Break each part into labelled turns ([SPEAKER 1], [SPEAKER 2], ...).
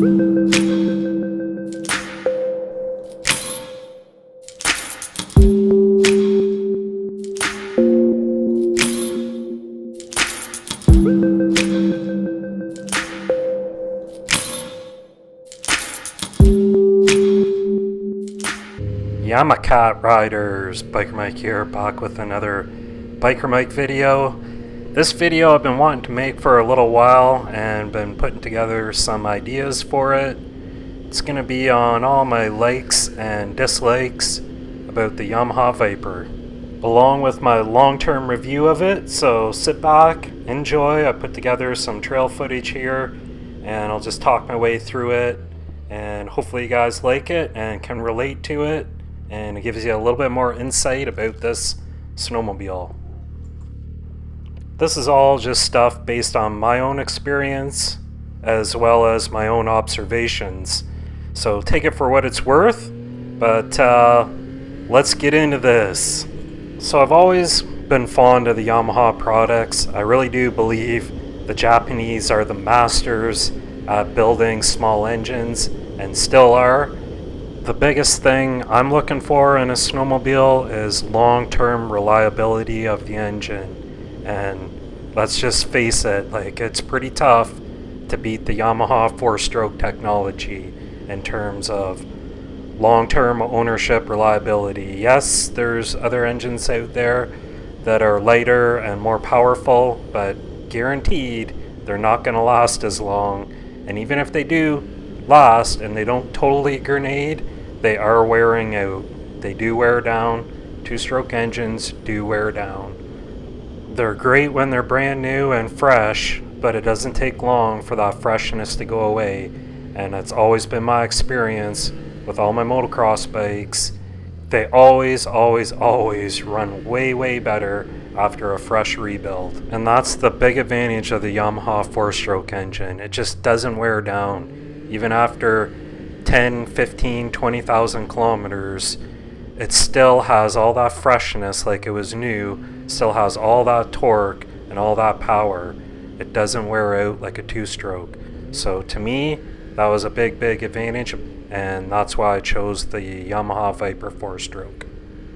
[SPEAKER 1] Yamaha Riders, Biker Mike here, back with another Biker Mike video. This video I've been wanting to make for a little while and been putting together some ideas for it. It's going to be on all my likes and dislikes about the Yamaha Viper, along with my long-term review of it, so sit back, enjoy. I put together some trail footage here and I'll just talk my way through it, and hopefully you guys like it and can relate to it, and it gives you a little bit more insight about this snowmobile. This is all just stuff based on my own experience as well as my own observations, so take it for what it's worth, but let's get into this. So I've always been fond of the Yamaha products. I really do believe the Japanese are the masters at building small engines and still are. The biggest thing I'm looking for in a snowmobile is long-term reliability of the engine, and let's just face it, like, it's pretty tough to beat the Yamaha 4-stroke technology in terms of long-term ownership reliability. Yes, there's other engines out there that are lighter and more powerful, but guaranteed they're not going to last as long, and even if they do last and they don't totally grenade, they are wearing out. They do wear down. 2-stroke engines do wear down. They're great when they're brand new and fresh, but it doesn't take long for that freshness to go away, and that's always been my experience with all my motocross bikes. They always run way better after a fresh rebuild, and that's the big advantage of the Yamaha 4-stroke engine. It just doesn't wear down. Even after 10, 15, 20,000 kilometers, it still has all that freshness like it was new, still has all that torque and all that power. It doesn't wear out like a 2-stroke. So to me, that was a big advantage, and that's why I chose the Yamaha Viper 4-stroke.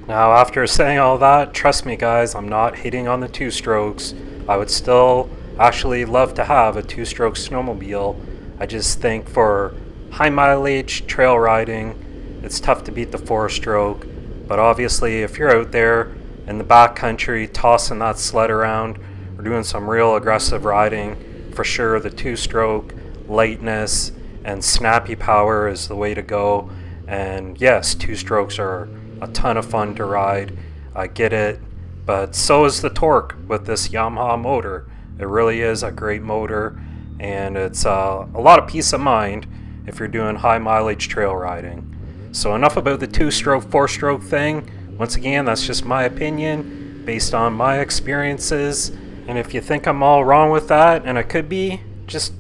[SPEAKER 1] Now, after saying all that, trust me guys, I'm not hating on the 2-strokes. I would still actually love to have a 2-stroke snowmobile. I just think for high mileage trail riding, it's tough to beat the 4-stroke. But obviously, if you're out there in the backcountry tossing that sled around or doing some real aggressive riding, for sure the 2-stroke lightness and snappy power is the way to go. And yes, 2-strokes are a ton of fun to ride, I get it, but so is the torque with this Yamaha motor. It really is a great motor, and it's a lot of peace of mind if you're doing high mileage trail riding. So enough about the 2-stroke 4-stroke thing. Once again, that's just my opinion based on my experiences, and if you think I'm all wrong with that, and I could be, just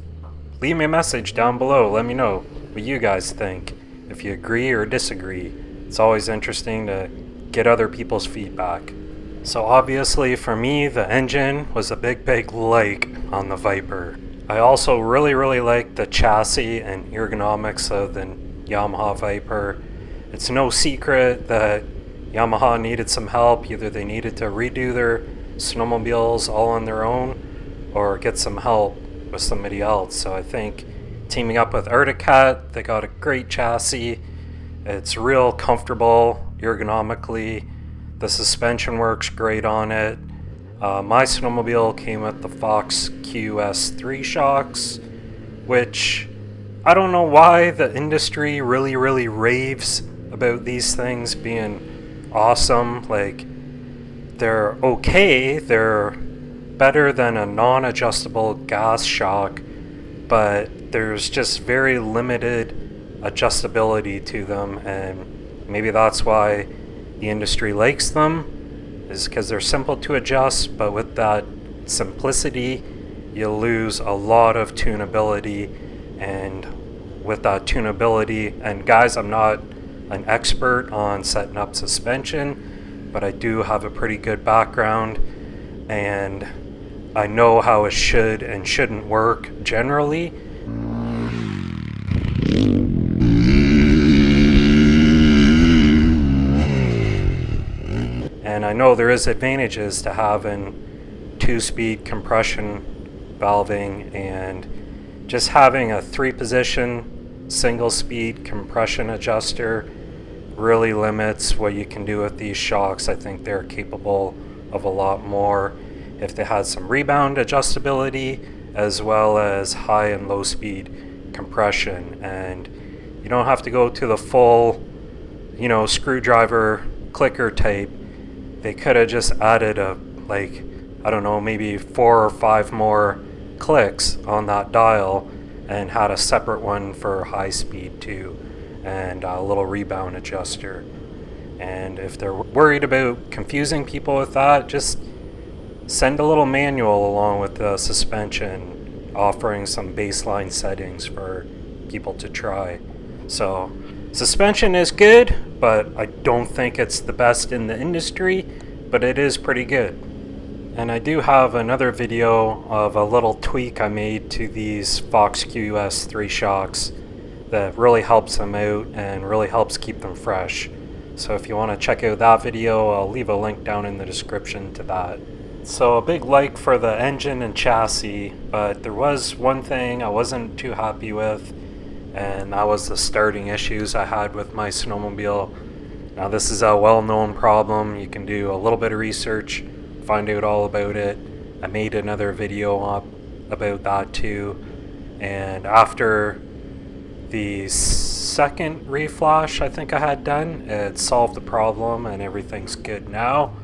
[SPEAKER 1] leave me a message down below. Let me know what you guys think, if you agree or disagree. It's always interesting to get other people's feedback. So obviously for me, the engine was a big like on the Viper. I also really like the chassis and ergonomics of the Yamaha Viper. It's no secret that Yamaha needed some help. Either they needed to redo their snowmobiles all on their own or get some help with somebody else. So I think teaming up with Arctic Cat, they got a great chassis. It's real comfortable ergonomically. The suspension works great on it. My snowmobile came with the Fox QS3 shocks, which I don't know why the industry really raves about these things being awesome. Like, they're okay, they're better than a non-adjustable gas shock, but there's just very limited adjustability to them, and maybe that's why the industry likes them, is because they're simple to adjust, but with that simplicity you lose a lot of tunability. And with that tunability, and guys, I'm not an expert on setting up suspension, but I do have a pretty good background and I know how it should and shouldn't work generally. know there is advantages to having 2-speed compression valving, and just having a 3-position single-speed compression adjuster really limits what you can do with these shocks. I think they're capable of a lot more if they had some rebound adjustability as well as high and low speed compression, and you don't have to go to the full, screwdriver clicker type. They could have just added I don't know, maybe 4 or 5 more clicks on that dial and had a separate one for high speed too, and a little rebound adjuster. And if they're worried about confusing people with that, just send a little manual along with the suspension offering some baseline settings for people to try. So suspension is good, but I don't think it's the best in the industry, but it is pretty good. And I do have another video of a little tweak I made to these Fox QS 3 shocks that really helps them out and really helps keep them fresh. So if you want to check out that video, I'll leave a link down in the description to that. So a big like for the engine and chassis, but there was one thing I wasn't too happy with, and that was the starting issues I had with my snowmobile. Now this is a well-known problem. You can do a little bit of research, find out all about it. I made another video up about that too, and after the second reflash I think I had done, it solved the problem and everything's good now.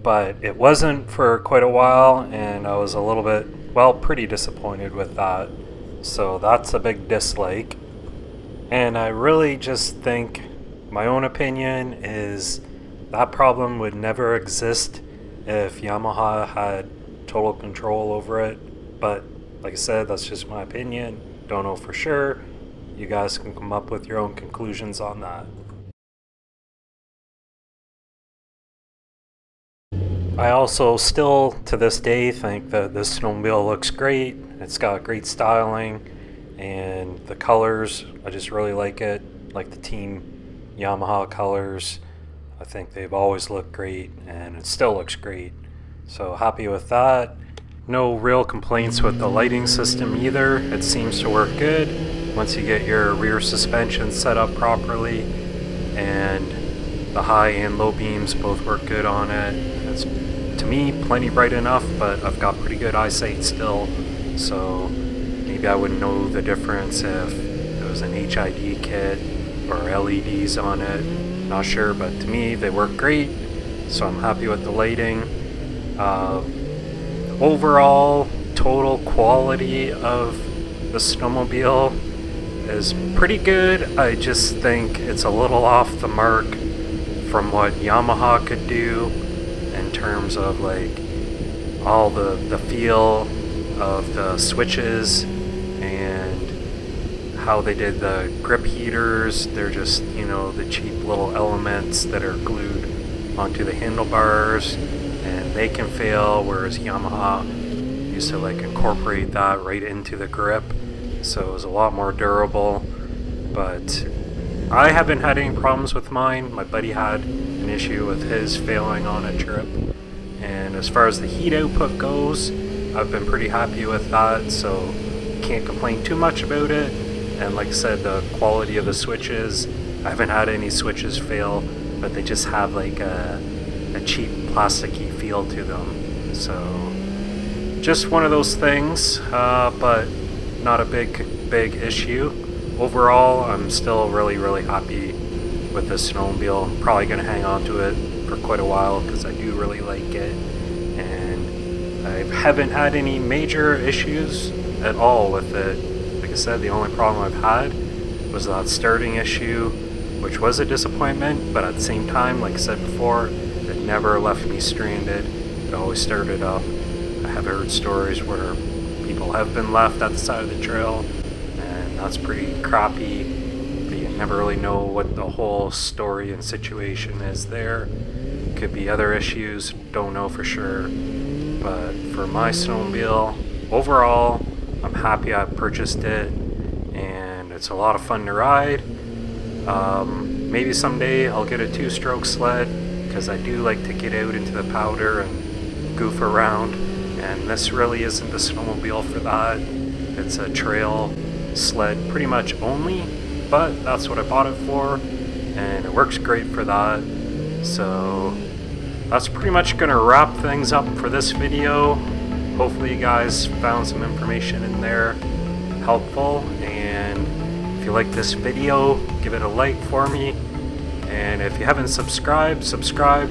[SPEAKER 1] But it wasn't for quite a while, and I was a little bit, pretty disappointed with that. So that's a big dislike. And I really just think, my own opinion is that problem would never exist if Yamaha had total control over it. But like I said, that's just my opinion. Don't know for sure. You guys can come up with your own conclusions on that. I also still, to this day, think that this snowmobile looks great. It's got great styling, and the colors, I just really like it. Like the Team Yamaha colors. I think they've always looked great, and it still looks great. So happy with that. No real complaints with the lighting system either. It seems to work good once you get your rear suspension set up properly, and the high and low beams both work good on it. It's, to me, plenty bright enough, but I've got pretty good eyesight still, so maybe I wouldn't know the difference if it was an HID kit or LEDs on it. Not sure, but to me they work great, so I'm happy with the lighting. Overall, total quality of the snowmobile is pretty good. I just think it's a little off the mark from what Yamaha could do in terms of all the feel of the switches and how they did the grip heaters. They're just, the cheap little elements that are glued onto the handlebars, and they can fail, whereas Yamaha used to incorporate that right into the grip, so it was a lot more durable. But I haven't had any problems with mine. My buddy had an issue with his failing on a trip, and as far as the heat output goes, I've been pretty happy with that, so can't complain too much about it. And like I said, the quality of the switches, I haven't had any switches fail, but they just have a cheap plasticky feel to them. So just one of those things, but not a big issue. Overall, I'm still really happy with this snowmobile. I'm probably going to hang on to it for quite a while because I do really like it, and I haven't had any major issues at all with it. Like I said, the only problem I've had was that starting issue, which was a disappointment, but at the same time, like I said before, it never left me stranded. It always started up. I have heard stories where people have been left at the side of the trail, and that's pretty crappy, but you never really know what the whole story and situation is there. Could be other issues, don't know for sure. But for my snowmobile, overall, I'm happy I purchased it, and it's a lot of fun to ride. Maybe someday I'll get a 2-stroke sled, because I do like to get out into the powder and goof around, and this really isn't the snowmobile for that. It's a trail sled pretty much only, but that's what I bought it for, and it works great for that. So that's pretty much going to wrap things up for this video. Hopefully you guys found some information in there helpful, and if you like this video, give it a like for me, and if you haven't subscribed, subscribe,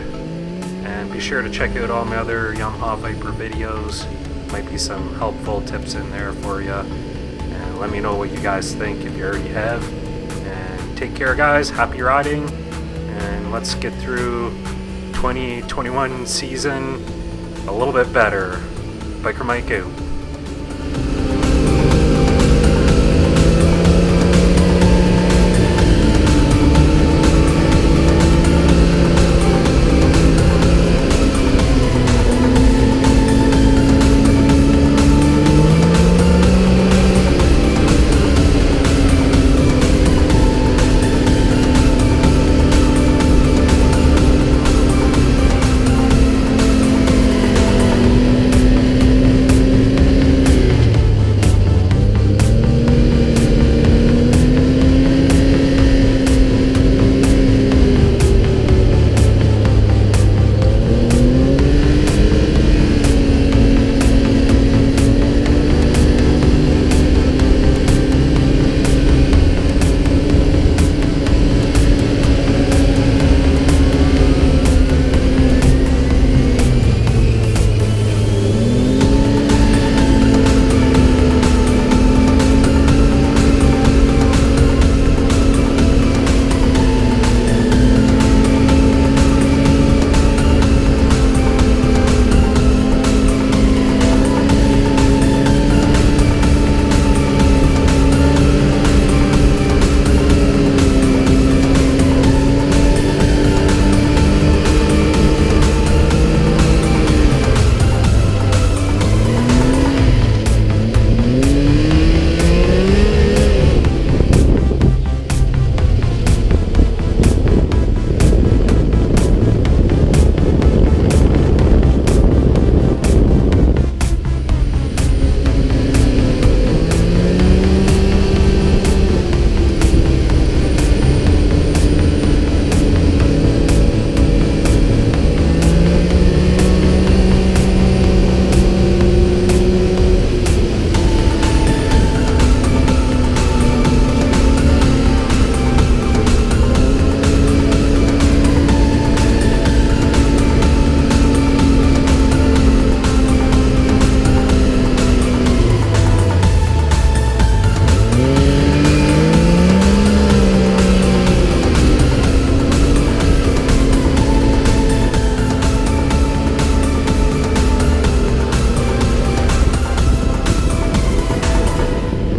[SPEAKER 1] and be sure to check out all my other Yamaha Viper videos. Might be some helpful tips in there for you, and let me know what you guys think if you already have. And take care guys, happy riding, and let's get through 2021 season a little bit better. Biker Mike out.